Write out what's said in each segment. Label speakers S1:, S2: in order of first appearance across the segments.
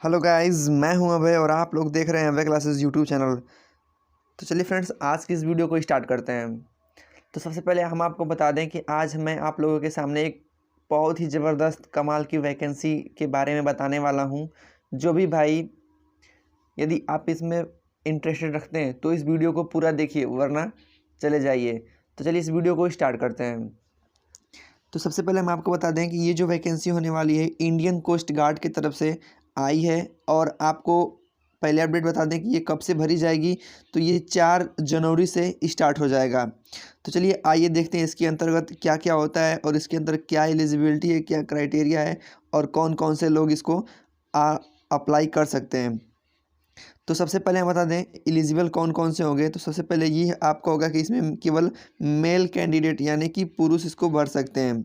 S1: Hello guys, मैं हूं अभय और आप लोग देख रहे हैं अभय क्लासेस यूट्यूब चैनल। तो चलिए फ्रेंड्स, आज की इस वीडियो को स्टार्ट करते हैं। तो सबसे पहले हम आपको बता दें कि आज मैं आप लोगों के सामने एक बहुत ही ज़बरदस्त कमाल की वैकेंसी के बारे में बताने वाला हूं। जो भी भाई यदि आप इसमें इंटरेस्टेड रखते हैं तो इस वीडियो को पूरा देखिए, वरना चले जाइए। तो चलिए इस वीडियो को स्टार्ट करते हैं। तो सबसे पहले हम आपको बता दें कि ये जो वैकेंसी होने वाली है इंडियन कोस्ट गार्ड की तरफ से आई है। और आपको पहले अपडेट बता दें कि ये कब से भरी जाएगी। तो ये 4 जनवरी से स्टार्ट हो जाएगा। तो चलिए आइए देखते हैं इसके अंतर्गत क्या क्या होता है और इसके अंदर क्या एलिजिबिलिटी है, क्या क्राइटेरिया है और कौन कौन से लोग इसको अप्लाई कर सकते हैं। तो सबसे पहले हम बता दें एलिजिबल कौन कौन से होंगे। तो सबसे पहले ये आपका होगा कि इसमें केवल मेल कैंडिडेट यानी कि पुरुष इसको भर सकते हैं।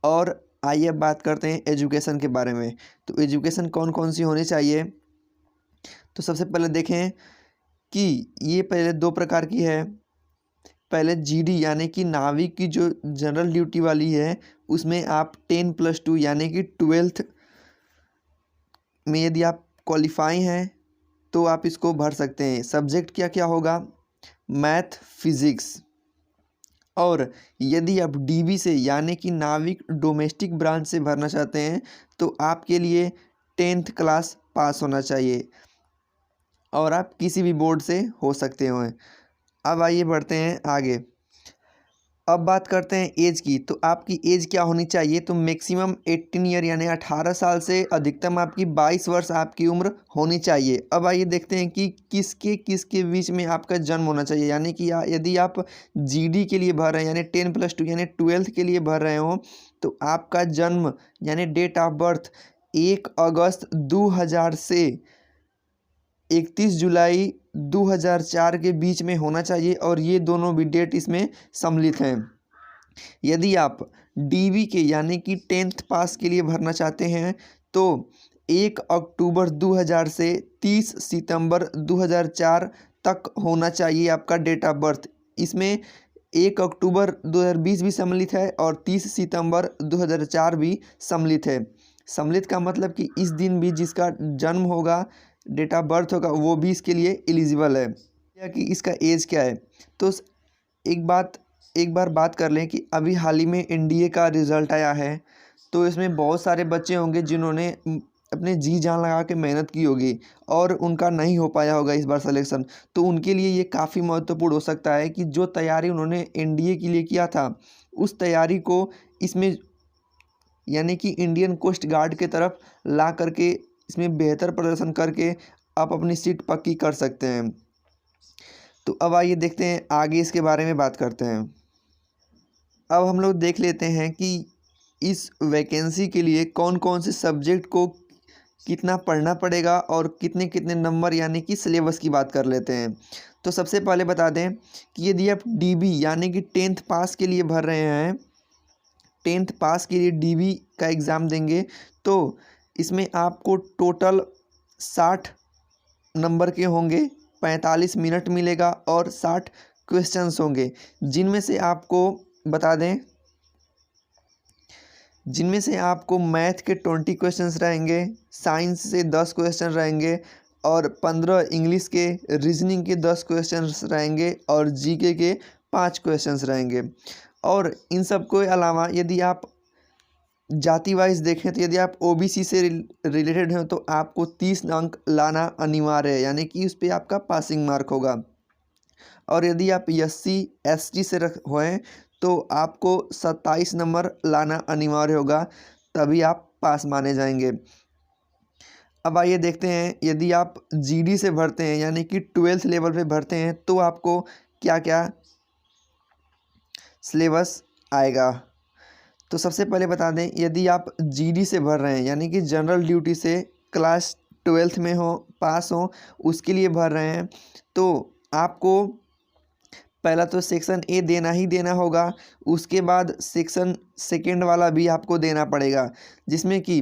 S1: और आइए अब बात करते हैं एजुकेशन के बारे में। तो एजुकेशन कौन कौन सी होनी चाहिए। तो सबसे पहले देखें कि ये पहले 2 प्रकार की है। पहले जीडी यानी कि नाविक की जो जनरल ड्यूटी वाली है, उसमें आप 10+2 यानी कि 12th में यदि आप क्वालिफाई हैं तो आप इसको भर सकते हैं। सब्जेक्ट क्या क्या होगा? Math, physics. और यदि आप डीबी से यानी कि नाविक डोमेस्टिक ब्रांच से भरना चाहते हैं तो आपके लिए 10th क्लास पास होना चाहिए और आप किसी भी बोर्ड से हो सकते हो। अब आइए बढ़ते हैं आगे। अब बात करते हैं एज की। तो आपकी एज क्या होनी चाहिए? तो मैक्सिमम 18 ईयर यानी 18 साल से अधिकतम आपकी 22 वर्ष आपकी उम्र होनी चाहिए। अब आइए देखते हैं कि किसके किसके बीच में आपका जन्म होना चाहिए। यानी कि यदि आप जीडी के लिए भर रहे हैं यानी 10+2 यानी 12th के लिए भर रहे हो तो आपका जन्म यानी डेट ऑफ बर्थ 1 अगस्त 2000 से 31 जुलाई 2004 के बीच में होना चाहिए और ये दोनों भी डेट इसमें सम्मिलित हैं। यदि आप डीवी के यानी कि 10th पास के लिए भरना चाहते हैं तो 1 अक्टूबर 2000 से 30 सितंबर 2004 तक होना चाहिए आपका डेट ऑफ बर्थ। इसमें 1 अक्टूबर 2020 भी सम्मिलित है और 30 सितंबर 2004 भी सम्मिलित है। सम्मिलित का मतलब कि इस दिन भी जिसका जन्म होगा, डेट ऑफ बर्थ होगा, वो भी इसके लिए एलिजिबल है। या कि इसका एज क्या है। तो एक बार बात कर लें कि अभी हाल ही में एनडीए का रिज़ल्ट आया है। तो इसमें बहुत सारे बच्चे होंगे जिन्होंने अपने जी जान लगा के मेहनत की होगी और उनका नहीं हो पाया होगा इस बार सिलेक्शन। तो उनके लिए ये काफ़ी महत्वपूर्ण हो सकता है कि जो तैयारी उन्होंने एनडीए के लिए किया था उस तैयारी को इसमें यानी कि इंडियन कोस्ट गार्ड के तरफ ला करके इसमें बेहतर प्रदर्शन करके आप अपनी सीट पक्की कर सकते हैं। तो अब आइए देखते हैं आगे इसके बारे में बात करते हैं। अब हम लोग देख लेते हैं कि इस वैकेंसी के लिए कौन कौन से सब्जेक्ट को कितना पढ़ना पड़ेगा और कितने कितने नंबर यानी कि सिलेबस की बात कर लेते हैं। तो सबसे पहले बता दें कि यदि आप डीबी यानी कि 10th पास के लिए भर रहे हैं, 10th पास के लिए डीबी का एग्ज़ाम देंगे तो इसमें आपको टोटल 60 नंबर के होंगे, 45 मिनट मिलेगा और 60 क्वेश्चंस होंगे। जिनमें से आपको बता दें, जिनमें से आपको मैथ के 20 क्वेश्चंस रहेंगे, साइंस से 10 क्वेश्चन रहेंगे और 15 इंग्लिश के, रीजनिंग के 10 क्वेश्चंस रहेंगे और जीके के 5 क्वेश्चंस रहेंगे। और इन सब के अलावा यदि आप जाति वाइज देखें तो यदि आप ओबीसी से रिलेटेड हैं तो आपको 30 अंक लाना अनिवार्य है यानी कि उस पर आपका पासिंग मार्क होगा। और यदि आप एससी एसटी से हैं तो आपको 27 नंबर लाना अनिवार्य होगा, तभी आप पास माने जाएंगे। अब आइए देखते हैं यदि आप जीडी से भरते हैं यानी कि 12th लेवल पे भरते हैं तो आपको क्या क्या सिलेबस आएगा। तो सबसे पहले बता दें यदि आप जीडी से भर रहे हैं यानी कि जनरल ड्यूटी से क्लास 12th में हो, पास हो, उसके लिए भर रहे हैं तो आपको पहला तो सेक्शन ए देना ही देना होगा। उसके बाद सेक्शन सेकेंड वाला भी आपको देना पड़ेगा, जिसमें कि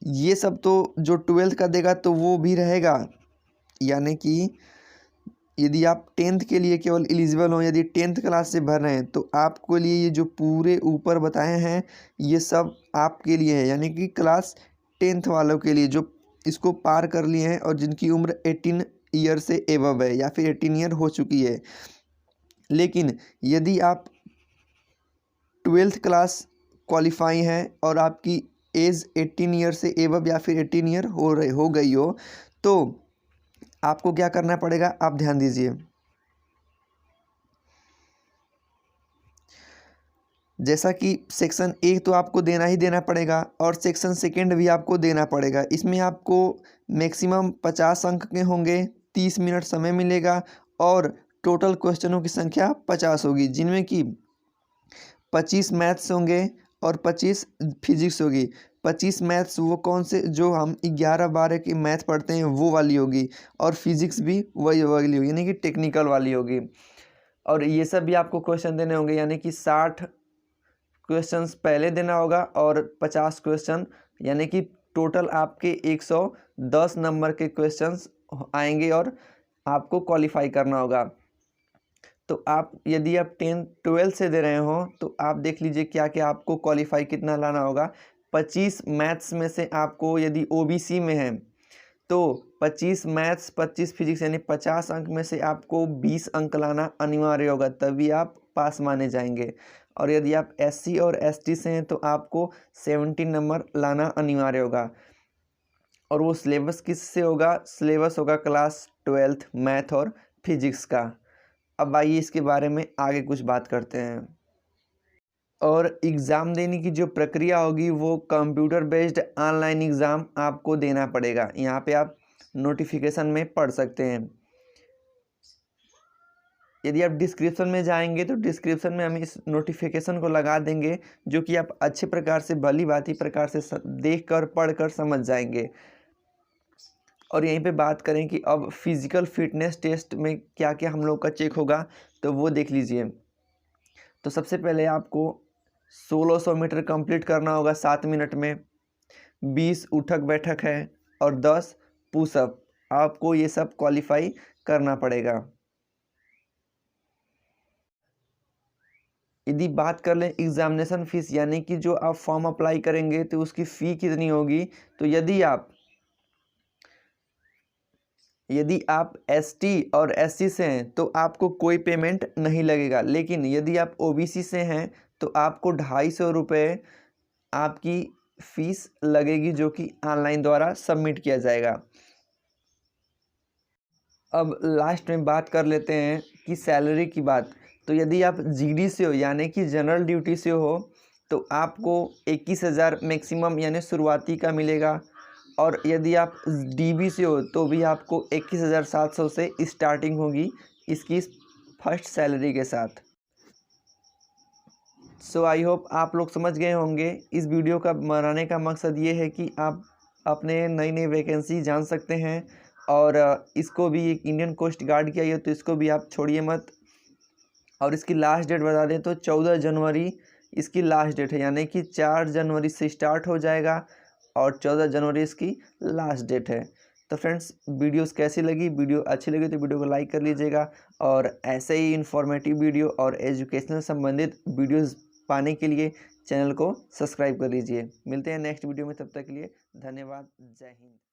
S1: ये सब तो जो 12th का देगा तो वो भी रहेगा। यानी कि यदि आप 10th के लिए केवल एलिजिबल हो, यदि 10th क्लास से भर रहे हैं तो आपको लिए ये जो पूरे ऊपर बताए हैं ये सब आपके लिए है। यानी कि क्लास 10th वालों के लिए जो इसको पार कर लिए हैं और जिनकी उम्र 18 ईयर से एबव है या फिर 18 ईयर हो चुकी है। लेकिन यदि आप 12th क्लास क्वालिफाई हैं और आपकी एज 18 ईयर से एबव या फिर 18 ईयर हो गई हो, तो आपको क्या करना पड़ेगा, आप ध्यान दीजिए। जैसा कि सेक्शन 1 तो आपको देना ही देना पड़ेगा और सेक्शन 2 भी आपको देना पड़ेगा। इसमें आपको मैक्सिमम 50 अंक के होंगे, 30 मिनट समय मिलेगा और टोटल क्वेश्चनों की संख्या 50 होगी, जिनमें कि 25 मैथ्स होंगे और 25 फिजिक्स होगी। 25 मैथ्स वो कौन से, जो हम 11-12 की मैथ पढ़ते हैं वो वाली होगी, और फिजिक्स भी वही वाली होगी, यानी कि टेक्निकल वाली होगी। और ये सब भी आपको क्वेश्चन देने होंगे, यानी कि 60 क्वेश्चंस पहले देना होगा और 50 क्वेश्चन, यानी कि टोटल आपके 110 नंबर के क्वेश्चंस आएंगे और आपको क्वालिफाई करना होगा। तो आप यदि आप 10-12 से दे रहे हो तो आप देख लीजिए क्या क्या आपको क्वालिफाई कितना लाना होगा। 25 मैथ्स में से आपको, यदि ओबीसी में है तो 25 मैथ्स 25 फिजिक्स यानी 50 अंक में से आपको 20 अंक लाना अनिवार्य होगा, तभी आप पास माने जाएंगे। और यदि आप एससी और एसटी से हैं तो आपको 70 नंबर लाना अनिवार्य होगा। और वो सिलेबस किससे होगा, सिलेबस होगा क्लास 12th मैथ और फिजिक्स का। अब आइए इसके बारे में आगे कुछ बात करते हैं। और एग्ज़ाम देने की जो प्रक्रिया होगी वो कंप्यूटर बेस्ड ऑनलाइन एग्ज़ाम आपको देना पड़ेगा। यहाँ पे आप नोटिफिकेशन में पढ़ सकते हैं। यदि आप डिस्क्रिप्शन में जाएंगे तो डिस्क्रिप्शन में हम इस नोटिफिकेशन को लगा देंगे, जो कि आप अच्छे प्रकार से, भली भांति प्रकार से देख कर पढ़ कर समझ जाएंगे। और यहीं पे बात करें कि अब फिज़िकल फिटनेस टेस्ट में क्या क्या हम लोग का चेक होगा, तो वो देख लीजिए। तो सबसे पहले आपको 1600 मीटर कंप्लीट करना होगा 7 मिनट में, 20 उठक बैठक है और 10 पुशअप। आपको ये सब क्वालिफाई करना पड़ेगा। यदि बात कर लें एग्ज़ामिनेशन फ़ीस, यानी कि जो आप फॉर्म अप्लाई करेंगे तो उसकी फ़ी कितनी होगी, तो यदि आप एसटी और एससी से हैं तो आपको कोई पेमेंट नहीं लगेगा। लेकिन यदि आप ओबीसी से हैं तो आपको 250 रुपये आपकी फ़ीस लगेगी, जो कि ऑनलाइन द्वारा सबमिट किया जाएगा। अब लास्ट में बात कर लेते हैं कि सैलरी की बात। तो यदि आप जीडी से हो, यानी कि जनरल ड्यूटी से हो, तो आपको 21,000 मैक्सिमम यानी शुरुआती का मिलेगा। और यदि आप डीबी से हो तो भी आपको 21,700 से स्टार्टिंग होगी इसकी फर्स्ट सैलरी के साथ। सो आई होप आप लोग समझ गए होंगे। इस वीडियो का बनाने का मकसद ये है कि आप अपने नई नई वैकेंसी जान सकते हैं। और इसको भी एक इंडियन कोस्ट गार्ड की आई है, तो इसको भी आप छोड़िए मत। और इसकी लास्ट डेट बता दें तो 14 जनवरी इसकी लास्ट डेट है, यानी कि 4 जनवरी से स्टार्ट हो जाएगा और 14 जनवरी इसकी लास्ट डेट है। तो फ्रेंड्स, वीडियोस कैसी लगी, वीडियो अच्छी लगी तो वीडियो को लाइक कर लीजिएगा। और ऐसे ही इन्फॉर्मेटिव वीडियो और एजुकेशनल संबंधित वीडियोस पाने के लिए चैनल को सब्सक्राइब कर लीजिए। मिलते हैं नेक्स्ट वीडियो में, तब तक के लिए धन्यवाद। जय हिंद।